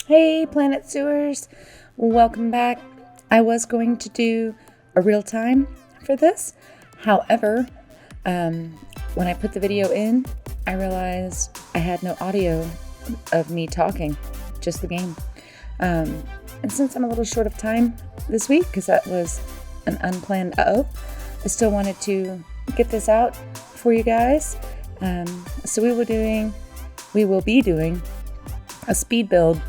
Hey, Planet Sewers, welcome back. I was going to do a real time for this. However, when I put the video in, I realized I had no audio of me talking, just the game. And since I'm a little short of time this week, because that was an unplanned I still wanted to get this out for you guys. So we will be doing a speed build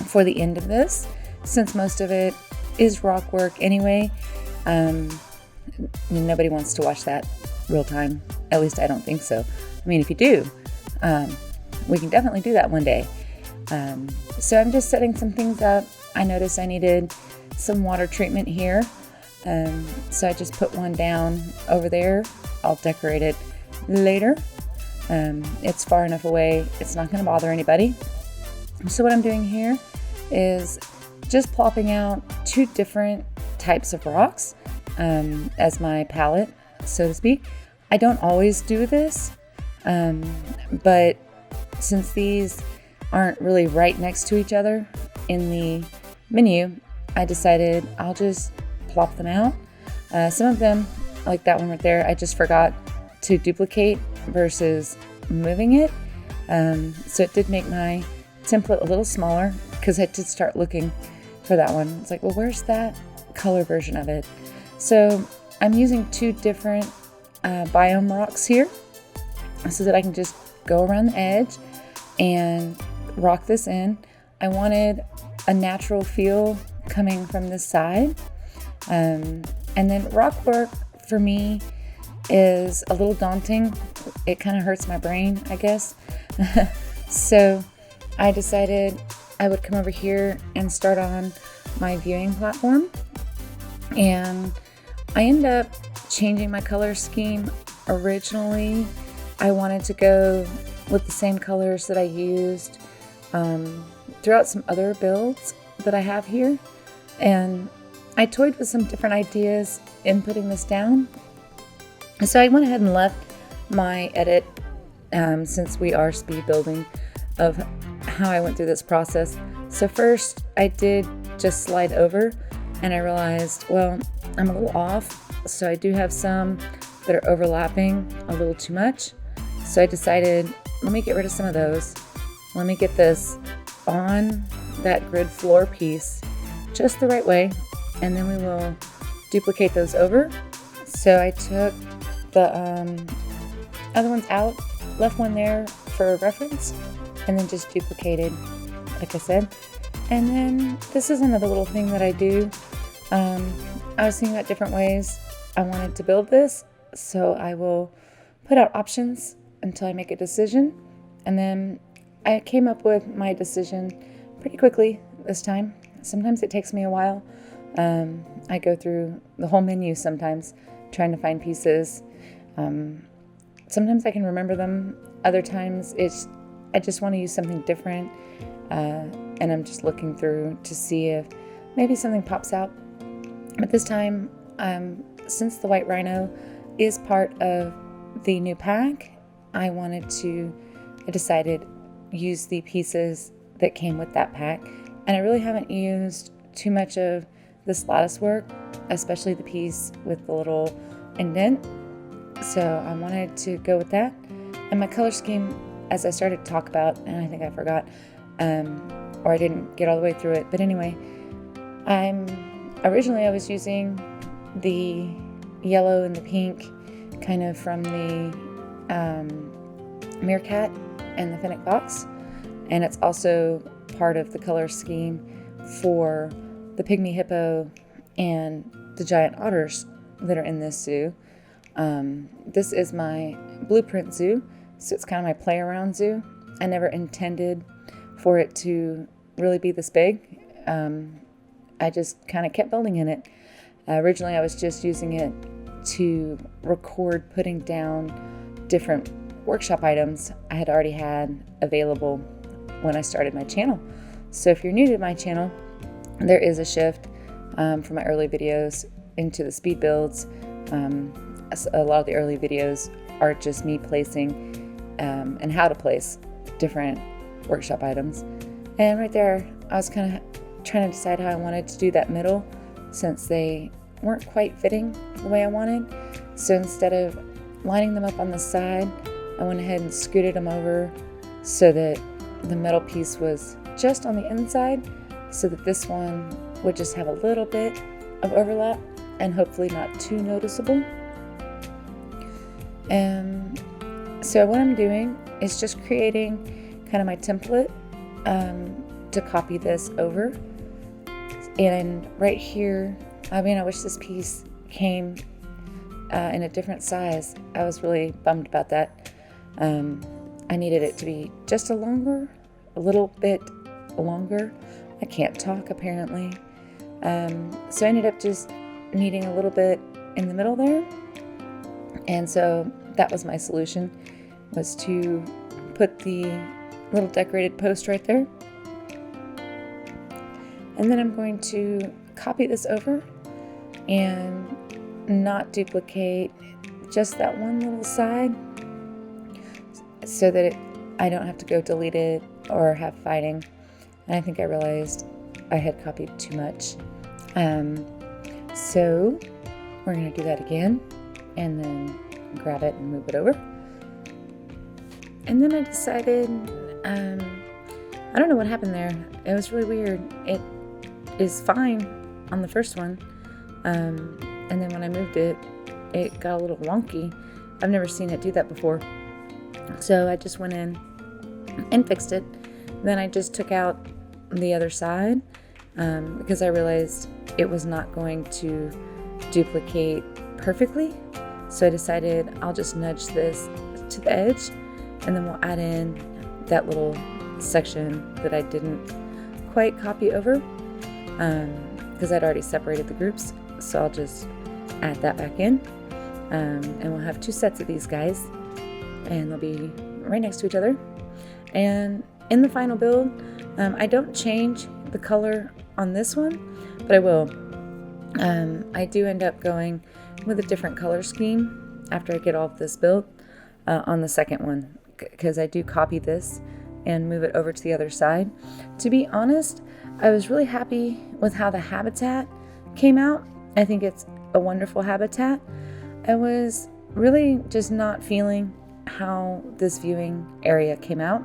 for the end of this, since most of it is rock work anyway. Nobody wants to watch that real time. At least I don't think so. I mean, if you do, we can definitely do that one day. So I'm just setting some things up. I noticed I needed some water treatment here. So I just put one down over there. I'll decorate it later. It's far enough away, it's not going to bother anybody. So what I'm doing here is just plopping out two different types of rocks as my palette, so to speak. I don't always do this, but since these aren't really right next to each other in the menu, I decided I'll just plop them out. Some of them, like that one right there, I just forgot to duplicate versus moving it. So it did make my template a little smaller, because I did start looking for that one. It's like, well, where's that color version of it? So I'm using two different biome rocks here so that I can just go around the edge and rock this in. I wanted a natural feel coming from this side. And then rock work for me is a little daunting. It kind of hurts my brain, I guess. So I decided I would come over here and start on my viewing platform. And I ended up changing my color scheme. Originally, I wanted to go with the same colors that I used throughout some other builds that I have here. And I toyed with some different ideas in putting this down. So I went ahead and left my edit, since we are speed building, of how I went through this process. So first I did just slide over, and I realized, well, I'm a little off. So I do have some that are overlapping a little too much. So I decided, let me get rid of some of those. Let me get this on that grid floor piece just the right way, and then we will duplicate those over. So I took the other ones out, left one there for reference, and then just duplicated, like I said. And then this is another little thing that I do. I was thinking about different ways I wanted to build this, so I will put out options until I make a decision. And then I came up with my decision pretty quickly this time. Sometimes it takes me a while. I go through the whole menu sometimes trying to find pieces. Sometimes I can remember them. Other times I just want to use something different, and I'm just looking through to see if maybe something pops out. But this time, since the white rhino is part of the new pack, I decided use the pieces that came with that pack. And I really haven't used too much of this lattice work, especially the piece with the little indent. So I wanted to go with that. And my color scheme, as I started to talk about, and I think I forgot, or I didn't get all the way through it. But anyway, originally I was using the yellow and the pink, kind of from the meerkat and the fennec fox. And it's also part of the color scheme for the pygmy hippo and the giant otters that are in this zoo. This is my blueprint zoo, so it's kind of my play around zoo. I never intended for it to really be this big. I just kind of kept building in it. Originally I was just using it to record putting down different workshop items I had already had available when I started my channel. So if you're new to my channel, there is a shift from my early videos into the speed builds. A lot of the early videos are just me placing and how to place different workshop items. And right there, I was kind of trying to decide how I wanted to do that middle, since they weren't quite fitting the way I wanted. So instead of lining them up on the side, I went ahead and scooted them over so that the middle piece was just on the inside, so that this one would just have a little bit of overlap and hopefully not too noticeable. And so what I'm doing is just creating kind of my template to copy this over. And right here, I wish this piece came in a different size. I was really bummed about that. I needed it to be just a little bit longer. I can't talk apparently. So I ended up just needing a little bit in the middle there. And so that was my solution, was to put the little decorated post right there. And then I'm going to copy this over and not duplicate just that one little side, so that I don't have to go delete it or have fighting. And I think I realized I had copied too much. So we're going to do that again, and then grab it and move it over. And then I decided, I don't know what happened there. It was really weird. It is fine on the first one. And then when I moved it, it got a little wonky. I've never seen it do that before. So I just went in and fixed it. Then I just took out the other side because I realized it was not going to duplicate perfectly. So I decided I'll just nudge this to the edge, and then we'll add in that little section that I didn't quite copy over because I'd already separated the groups. So I'll just add that back in, and we'll have two sets of these guys, and they'll be right next to each other. And in the final build, I don't change the color on this one, but I will. I do end up going with a different color scheme after I get all of this built on the second one, because I do copy this and move it over to the other side. To be honest, I was really happy with how the habitat came out. I think it's a wonderful habitat. I was really just not feeling how this viewing area came out.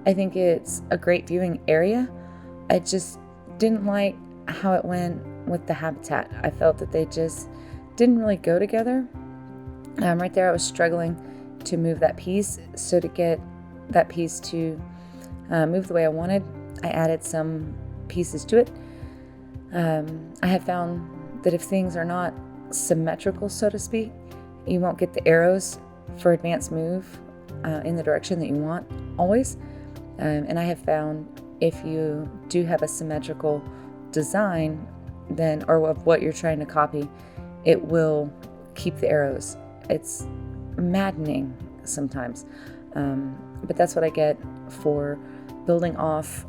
I think it's a great viewing area. I just didn't like how it went with the habitat. I felt that they just didn't really go together. Right there, I was struggling to move that piece. So to get that piece to move the way I wanted, I added some pieces to it. I have found that if things are not symmetrical, so to speak, you won't get the arrows for advanced move in the direction that you want always. And I have found if you do have a symmetrical design, then, or of what you're trying to copy, it will keep the arrows. It's maddening sometimes. But that's what I get for building off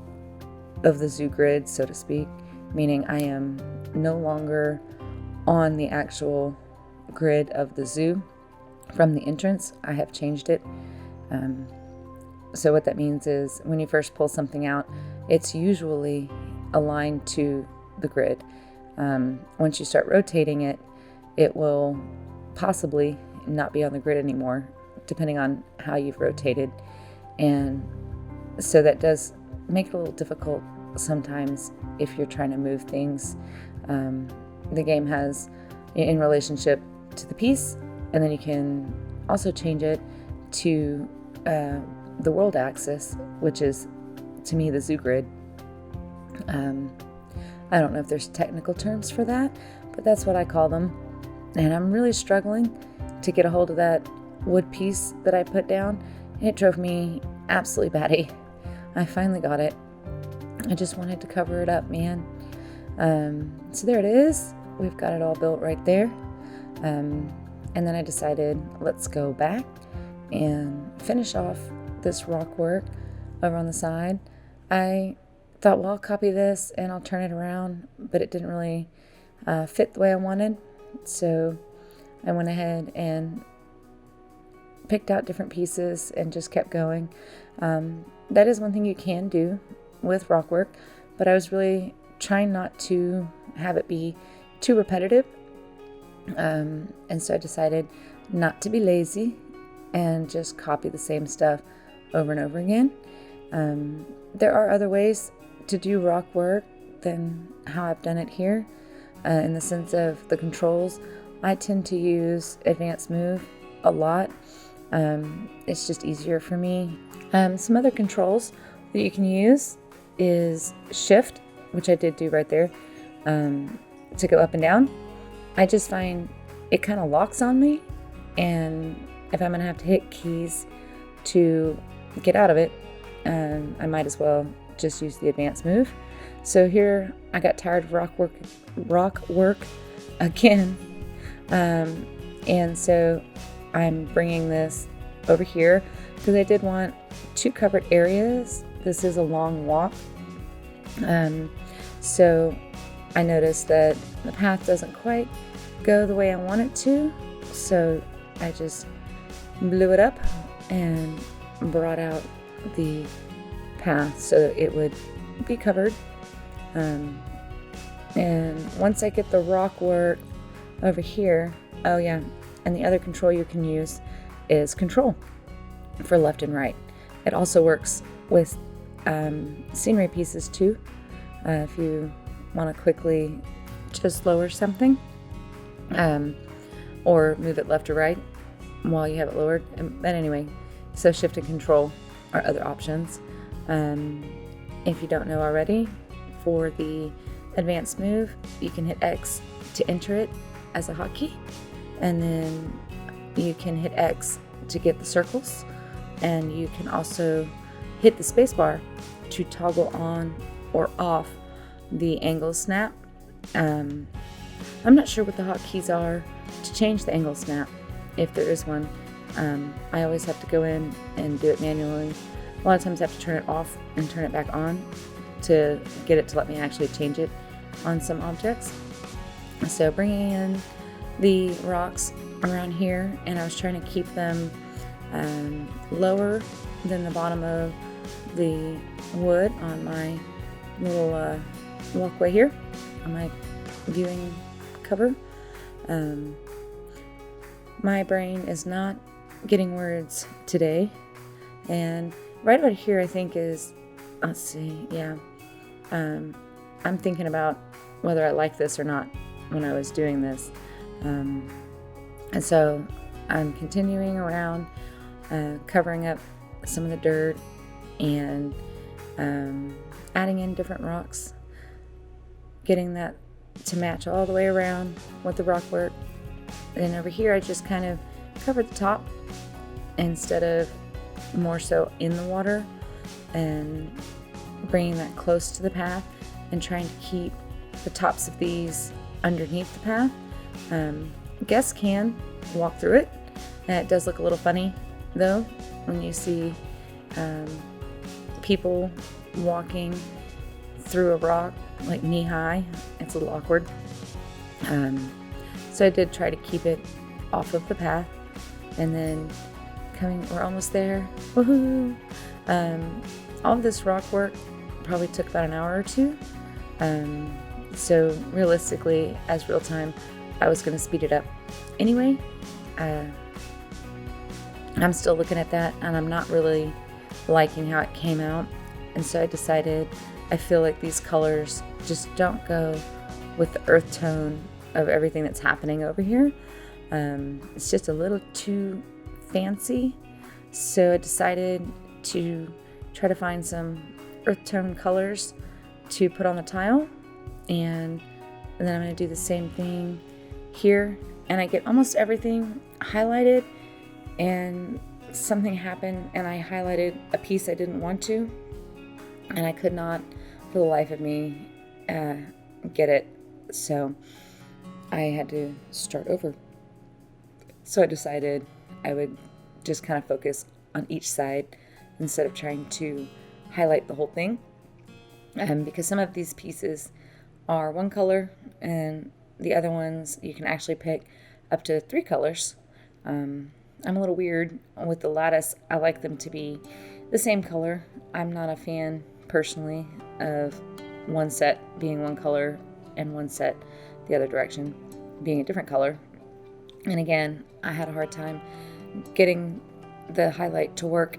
of the zoo grid, so to speak, meaning I am no longer on the actual grid of the zoo from the entrance. I have changed it. So what that means is when you first pull something out, it's usually aligned to the grid. Once you start rotating it, it will possibly not be on the grid anymore, depending on how you've rotated. And so that does make it a little difficult sometimes if you're trying to move things. The game has in relationship to the piece, and then you can also change it to the world axis, which is, to me, the zoo grid. I don't know if there's technical terms for that, but that's what I call them. And I'm really struggling to get a hold of that wood piece that I put down. It drove me absolutely batty. I finally got it. I just wanted to cover it up, man. So there it is. We've got it all built right there. And then I decided, let's go back and finish off this rock work over on the side. I thought, well, I'll copy this and I'll turn it around, but it didn't really fit the way I wanted. So I went ahead and picked out different pieces and just kept going. That is one thing you can do with rock work, but I was really trying not to have it be too repetitive. And so I decided not to be lazy and just copy the same stuff over and over again. There are other ways to do rock work than how I've done it here. In the sense of the controls, I tend to use advanced move a lot. It's just easier for me. Some other controls that you can use is shift, which I did do right there, to go up and down. I just find it kind of locks on me, and if I'm going to have to hit keys to get out of it, I might as well just use the advanced move. So here I got tired of rock work again, and so I'm bringing this over here because I did want 2 covered areas. This is a long walk, so I noticed that the path doesn't quite go the way I want it to, so I just blew it up and brought out the path so it would be covered. And once I get the rock work over here, oh yeah, and the other control you can use is control for left and right. It also works with scenery pieces too. If you want to quickly just lower something, or move it left or right while you have it lowered. But anyway, so shift and control are other options. If you don't know already, for the advanced move, you can hit X to enter it as a hotkey, and then you can hit X to get the circles, and you can also hit the spacebar to toggle on or off the angle snap. I'm not sure what the hotkeys are to change the angle snap, if there is one. I always have to go in and do it manually. A lot of times I have to turn it off and turn it back on to get it to let me actually change it on some objects. So bringing in the rocks around here, and I was trying to keep them lower than the bottom of the wood on my little walkway here, on my viewing cover. My brain is not getting words today, and right about here I think is, let's see, yeah, I'm thinking about whether I like this or not when I was doing this, and so I'm continuing around, covering up some of the dirt and adding in different rocks, getting that to match all the way around with the rock work. And over here I just kind of covered the top instead of more so in the water, and bringing that close to the path and trying to keep the tops of these underneath the path. Guests can walk through it, and it does look a little funny though when you see people walking through a rock like knee high. It's a little awkward. So I did try to keep it off of the path, and then we're almost there. Woohoo! All of this rock work probably took about an hour or two. So realistically, as real time, I was going to speed it up anyway. I'm still looking at that, and I'm not really liking how it came out. And so I decided, I feel like these colors just don't go with the earth tone of everything that's happening over here. It's just a little too fancy. So I decided to try to find some earth tone colors to put on the tile. And then I'm going to do the same thing here. And I get almost everything highlighted, and something happened and I highlighted a piece I didn't want to, and I could not for the life of me get it. So I had to start over. So I decided I would just kind of focus on each side instead of trying to highlight the whole thing. Because some of these pieces are one color, and the other ones you can actually pick up to 3 colors. I'm a little weird with the lattice. I like them to be the same color. I'm not a fan personally of one set being one color and one set the other direction being a different color. And again, I had a hard time getting the highlight to work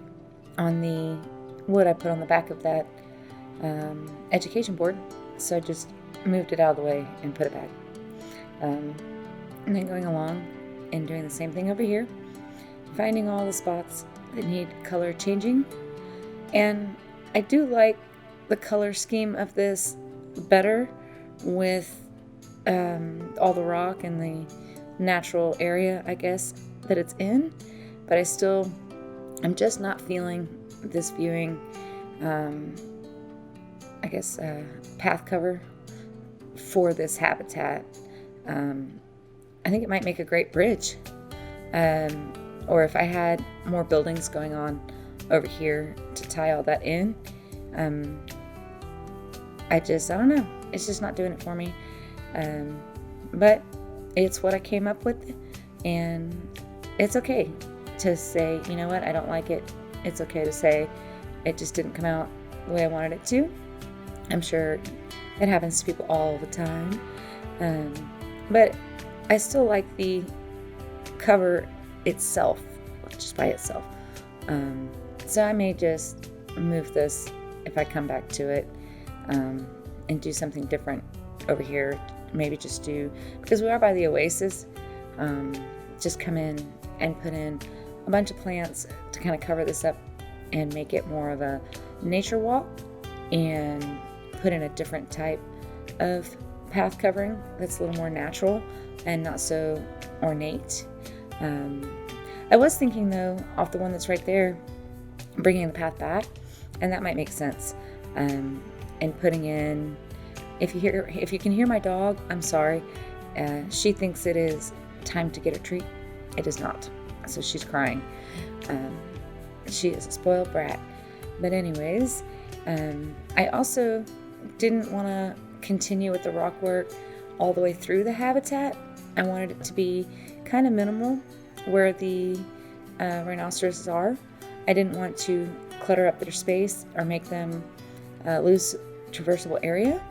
on the wood I put on the back of that education board, so I just moved it out of the way and put it back. And then going along and doing the same thing over here, finding all the spots that need color changing. And I do like the color scheme of this better with all the rock and the natural area, I guess, that it's in, but I'm just not feeling this viewing, path cover for this habitat. I think it might make a great bridge, or if I had more buildings going on over here to tie all that in. I don't know, it's just not doing it for me, but it's what I came up with, and it's okay to say, you know what, I don't like it. It's okay to say it just didn't come out the way I wanted it to. I'm sure it happens to people all the time, but I still like the cover itself, just by itself. So I may just move this if I come back to it, and do something different over here. Maybe just do, because we are by the oasis, just come in and put in a bunch of plants to kind of cover this up and make it more of a nature walk, and put in a different type of path covering that's a little more natural and not so ornate. I was thinking though, off the one that's right there, bringing the path back, and that might make sense, and putting in, if you can hear my dog, I'm sorry, she thinks it is time to get a treat. It is not, so she's crying. She is a spoiled brat. But anyways, I also didn't want to continue with the rock work all the way through the habitat. I wanted it to be kind of minimal where the rhinoceroses are. I didn't want to clutter up their space or make them lose traversable area.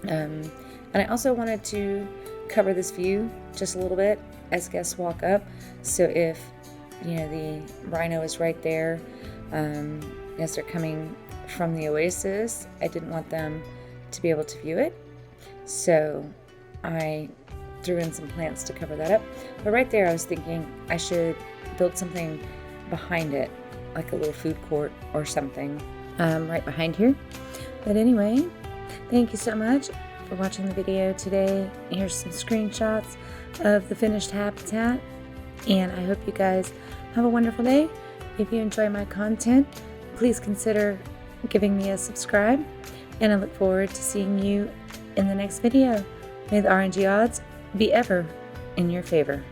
And I also wanted to cover this view just a little bit as guests walk up. So if, the rhino is right there, as they're coming from the oasis, I didn't want them to be able to view it. So I threw in some plants to cover that up. But right there, I was thinking I should build something behind it, like a little food court or something, right behind here. But anyway, thank you so much for watching the video today. Here's some screenshots of the finished habitat, and I hope you guys have a wonderful day. If you enjoy my content, please consider giving me a subscribe, and I look forward to seeing you in the next video. May the RNG odds be ever in your favor.